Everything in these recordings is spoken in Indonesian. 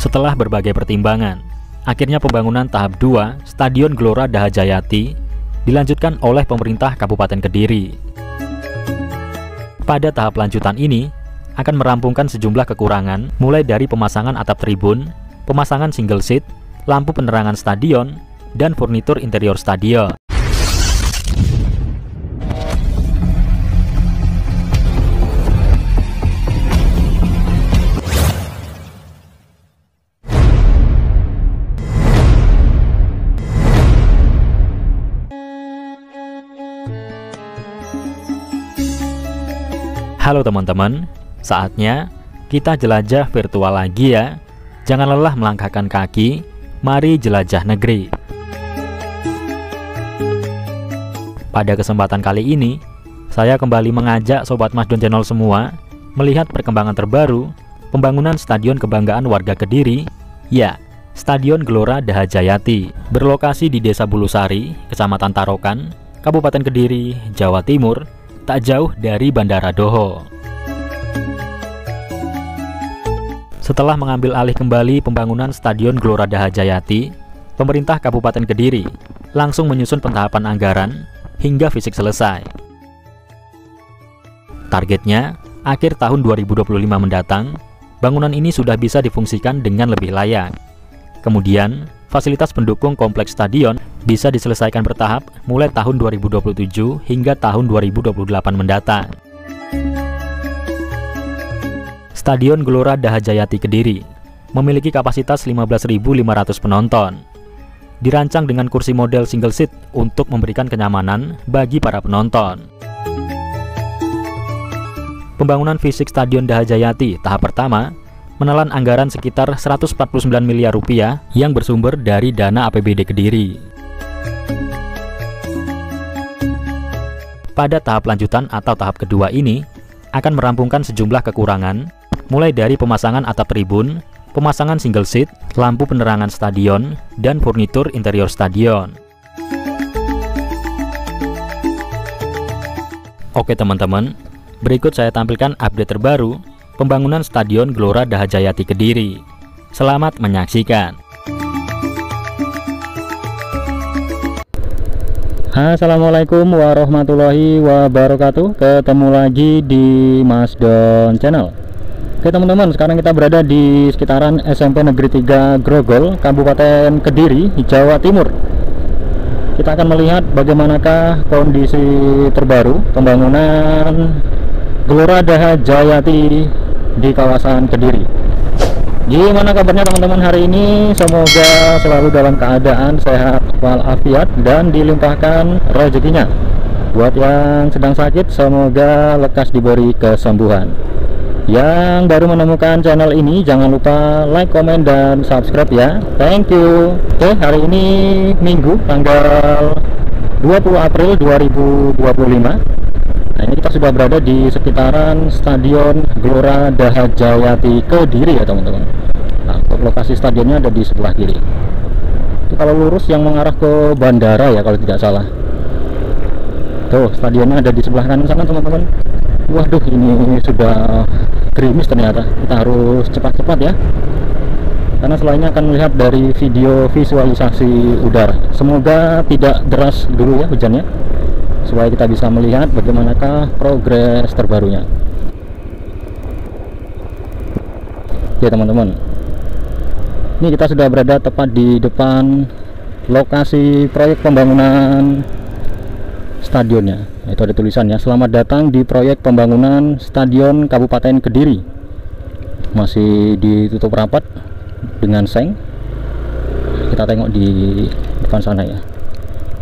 Setelah berbagai pertimbangan, akhirnya pembangunan tahap 2 Stadion Gelora Dahajayati dilanjutkan oleh pemerintah Kabupaten Kediri. Pada tahap lanjutan ini akan merampungkan sejumlah kekurangan, mulai dari pemasangan atap tribun, pemasangan single seat, lampu penerangan stadion, dan furnitur interior stadion. Halo teman-teman, saatnya kita jelajah virtual lagi ya. Jangan lelah melangkahkan kaki, mari jelajah negeri. Pada kesempatan kali ini, saya kembali mengajak Sobat Masdon Channel semua melihat perkembangan terbaru pembangunan Stadion Kebanggaan Warga Kediri, ya, Stadion Gelora Dahajayati, berlokasi di Desa Bulusari, Kecamatan Tarokan, Kabupaten Kediri, Jawa Timur, tak jauh dari Bandara Doho. Setelah mengambil alih kembali pembangunan Stadion Gelora Dahajayati, pemerintah Kabupaten Kediri langsung menyusun pentahapan anggaran hingga fisik selesai. Targetnya, akhir tahun 2025 mendatang, bangunan ini sudah bisa difungsikan dengan lebih layak. Kemudian, fasilitas pendukung kompleks stadion bisa diselesaikan bertahap mulai tahun 2027 hingga tahun 2028 mendatang. Stadion Gelora Dahajayati Kediri memiliki kapasitas 15.500 penonton. Dirancang dengan kursi model single seat untuk memberikan kenyamanan bagi para penonton. Pembangunan fisik Stadion Dahajayati tahap pertama menelan anggaran sekitar 149 miliar rupiah yang bersumber dari dana APBD Kediri. Pada tahap lanjutan atau tahap kedua ini akan merampungkan sejumlah kekurangan, mulai dari pemasangan atap tribun, pemasangan single seat, lampu penerangan stadion, dan furnitur interior stadion. Oke teman-teman, berikut saya tampilkan update terbaru pembangunan Stadion Gelora Dahajayati Kediri. Selamat menyaksikan. Assalamualaikum warahmatullahi wabarakatuh. Ketemu lagi di Masdon Channel. Oke teman-teman, sekarang kita berada di sekitaran SMP Negeri 3 Grogol, Kabupaten Kediri, Jawa Timur. Kita akan melihat bagaimanakah kondisi terbaru pembangunan Gelora Dahajayati di kawasan Kediri. Gimana kabarnya teman-teman hari ini? Semoga selalu dalam keadaan sehat walafiat dan dilimpahkan rezekinya. Buat yang sedang sakit, semoga lekas diberi kesembuhan. Yang baru menemukan channel ini, jangan lupa like, komen, dan subscribe ya. Thank you. Oke, hari ini Minggu tanggal 20 April 2025. Nah, ini kita sudah berada di sekitaran Stadion Gelora Dahajayati Kediri ya teman-teman. Nah, untuk lokasi stadionnya ada di sebelah kiri. Itu kalau lurus yang mengarah ke bandara ya kalau tidak salah. Tuh, stadionnya ada di sebelah kanan sana teman-teman. Waduh, ini sudah gerimis ternyata. Kita harus cepat-cepat ya, karena selainnya akan melihat dari video visualisasi udara. Semoga tidak deras dulu ya hujannya, supaya kita bisa melihat bagaimanakah progres terbarunya. Ya teman-teman, ini kita sudah berada tepat di depan lokasi proyek pembangunan stadionnya. Itu ada tulisannya, selamat datang di proyek pembangunan Stadion Kabupaten Kediri. Masih ditutup rapat dengan seng. Kita tengok di depan sana ya.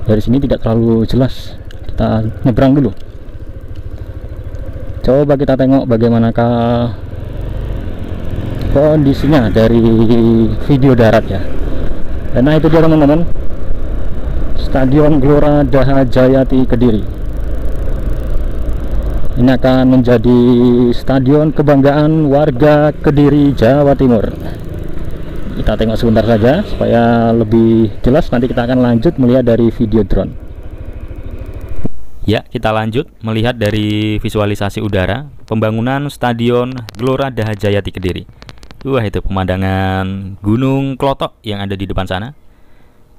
Dari sini tidak terlalu jelas, kita nyebrang dulu. Coba kita tengok bagaimanakah kondisinya dari video darat ya. Nah itu dia teman-teman, Stadion Gelora Dahajayati Kediri. Ini akan menjadi stadion kebanggaan warga Kediri, Jawa Timur. Kita tengok sebentar saja supaya lebih jelas, nanti kita akan lanjut melihat dari video drone. Ya, kita lanjut melihat dari visualisasi udara pembangunan Stadion Gelora Dahajayati Kediri. Wah, itu pemandangan Gunung Klotok yang ada di depan sana.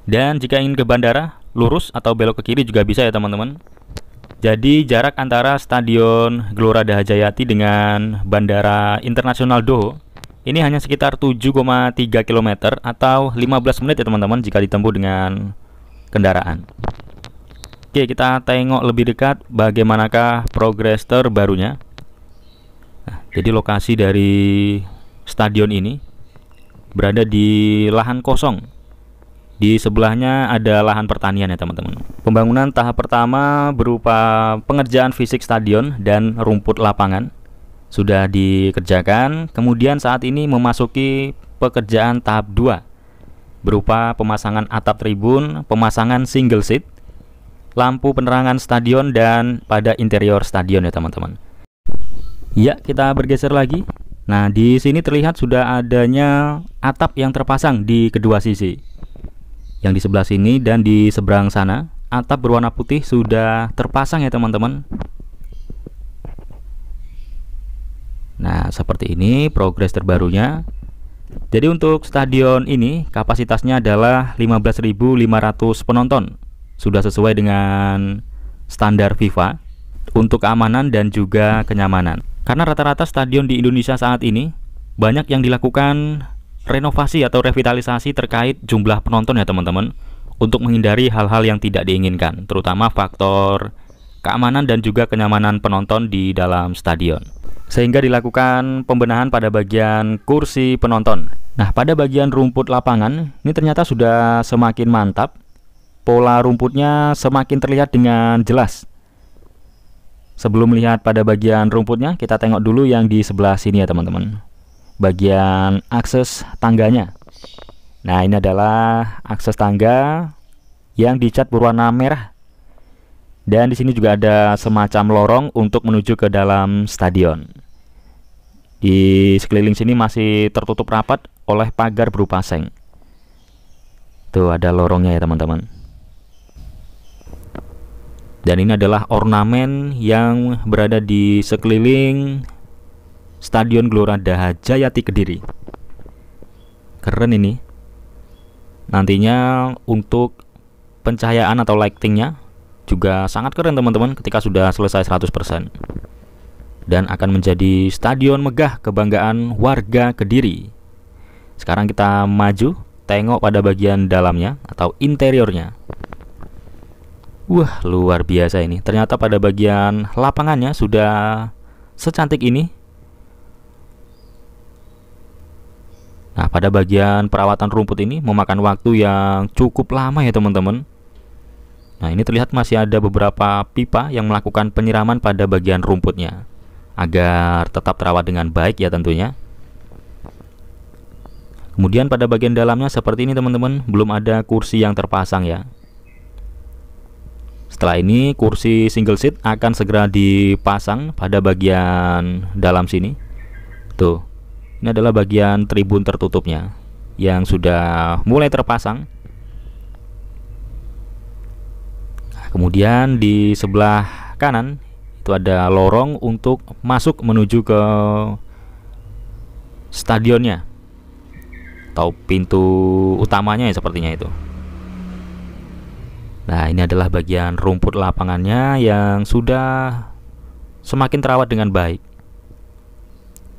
Dan jika ingin ke bandara, lurus atau belok ke kiri juga bisa ya teman-teman. Jadi jarak antara Stadion Gelora Dahajayati dengan Bandara Internasional Doho ini hanya sekitar 7,3 km atau 15 menit ya teman-teman jika ditempuh dengan kendaraan. Oke, kita tengok lebih dekat bagaimanakah progres terbarunya. Nah, jadi lokasi dari stadion ini berada di lahan kosong. Di sebelahnya ada lahan pertanian ya teman-teman. Pembangunan tahap pertama berupa pengerjaan fisik stadion dan rumput lapangan sudah dikerjakan. Kemudian saat ini memasuki pekerjaan tahap 2 berupa pemasangan atap tribun, pemasangan single seat, lampu penerangan stadion dan pada interior stadion ya teman-teman. Ya, kita bergeser lagi. Nah, di sini terlihat sudah adanya atap yang terpasang di kedua sisi. Yang di sebelah sini dan di seberang sana, atap berwarna putih sudah terpasang ya teman-teman. Nah, seperti ini progres terbarunya. Jadi untuk stadion ini kapasitasnya adalah 15.500 penonton. Sudah sesuai dengan standar FIFA untuk keamanan dan juga kenyamanan. Karena rata-rata stadion di Indonesia saat ini banyak yang dilakukan renovasi atau revitalisasi terkait jumlah penonton ya teman-teman, untuk menghindari hal-hal yang tidak diinginkan, terutama faktor keamanan dan juga kenyamanan penonton di dalam stadion. Sehingga dilakukan pembenahan pada bagian kursi penonton. Nah, pada bagian rumput lapangan ini ternyata sudah semakin mantap. Pola rumputnya semakin terlihat dengan jelas. Sebelum melihat pada bagian rumputnya, kita tengok dulu yang di sebelah sini ya teman-teman. Bagian akses tangganya. Nah, ini adalah akses tangga yang dicat berwarna merah. Dan di sini juga ada semacam lorong untuk menuju ke dalam stadion. Di sekeliling sini masih tertutup rapat oleh pagar berupa seng. Tuh ada lorongnya ya teman-teman. Dan ini adalah ornamen yang berada di sekeliling Stadion Gelora Dahajayati Kediri. Keren ini. Nantinya untuk pencahayaan atau lightingnya juga sangat keren teman-teman ketika sudah selesai 100%. Dan akan menjadi stadion megah kebanggaan warga Kediri. Sekarang kita maju, tengok pada bagian dalamnya atau interiornya. Wah, luar biasa ini. Ternyata pada bagian lapangannya sudah secantik ini. Nah, pada bagian perawatan rumput ini memakan waktu yang cukup lama ya teman-teman. Nah, ini terlihat masih ada beberapa pipa yang melakukan penyiraman pada bagian rumputnya agar tetap terawat dengan baik ya tentunya. Kemudian pada bagian dalamnya seperti ini teman-teman, belum ada kursi yang terpasang ya. Setelah ini kursi single seat akan segera dipasang pada bagian dalam sini. Tuh, ini adalah bagian tribun tertutupnya yang sudah mulai terpasang. Nah, kemudian di sebelah kanan itu ada lorong untuk masuk menuju ke stadionnya atau pintu utamanya ya sepertinya itu. Nah, ini adalah bagian rumput lapangannya yang sudah semakin terawat dengan baik.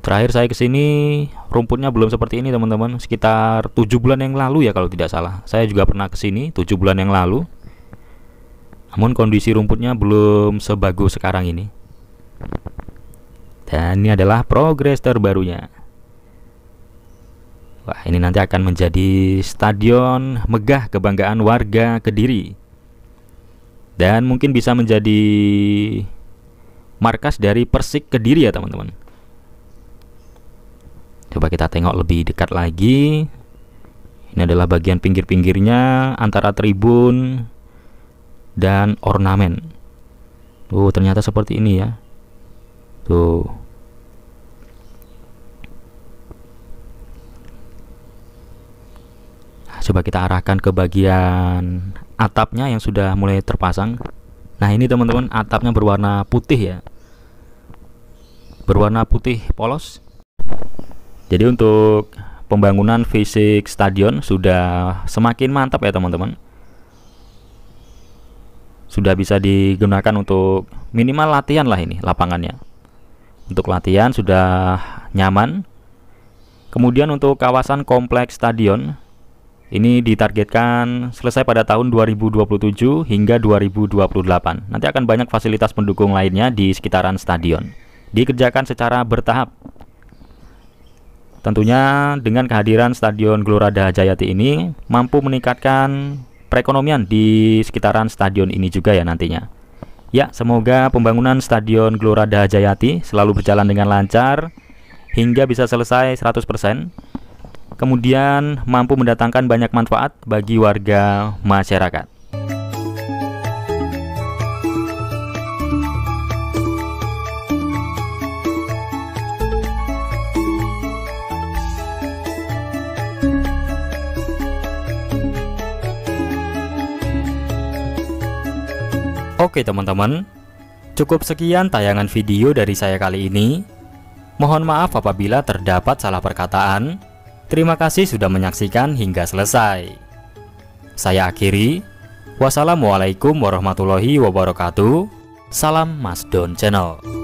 Terakhir saya kesini rumputnya belum seperti ini teman-teman, sekitar 7 bulan yang lalu ya kalau tidak salah. Saya juga pernah kesini 7 bulan yang lalu. Namun kondisi rumputnya belum sebagus sekarang ini. Dan ini adalah progres terbarunya. Wah, ini nanti akan menjadi stadion megah kebanggaan warga Kediri. Dan mungkin bisa menjadi markas dari Persik Kediri ya teman-teman. Coba kita tengok lebih dekat lagi. Ini adalah bagian pinggir-pinggirnya antara tribun dan ornamen. Tuh, ternyata seperti ini ya. Tuh. Coba kita arahkan ke bagian atapnya yang sudah mulai terpasang. Nah, ini teman-teman atapnya berwarna putih ya. Berwarna putih polos. Jadi untuk pembangunan fisik stadion sudah semakin mantap ya teman-teman. Sudah bisa digunakan untuk minimal latihan lah ini lapangannya. Untuk latihan sudah nyaman. Kemudian untuk kawasan kompleks stadion ini ditargetkan selesai pada tahun 2027 hingga 2028. Nanti akan banyak fasilitas pendukung lainnya di sekitaran stadion. Dikerjakan secara bertahap. Tentunya dengan kehadiran Stadion Gelora Dahajayati ini mampu meningkatkan perekonomian di sekitaran stadion ini juga ya nantinya. Ya, semoga pembangunan Stadion Gelora Dahajayati selalu berjalan dengan lancar hingga bisa selesai 100%. Kemudian mampu mendatangkan banyak manfaat bagi warga masyarakat. Oke teman-teman, cukup sekian tayangan video dari saya kali ini. Mohon maaf apabila terdapat salah perkataan. Terima kasih sudah menyaksikan hingga selesai. Saya akhiri. Wassalamualaikum warahmatullahi wabarakatuh. Salam Mas Don Channel.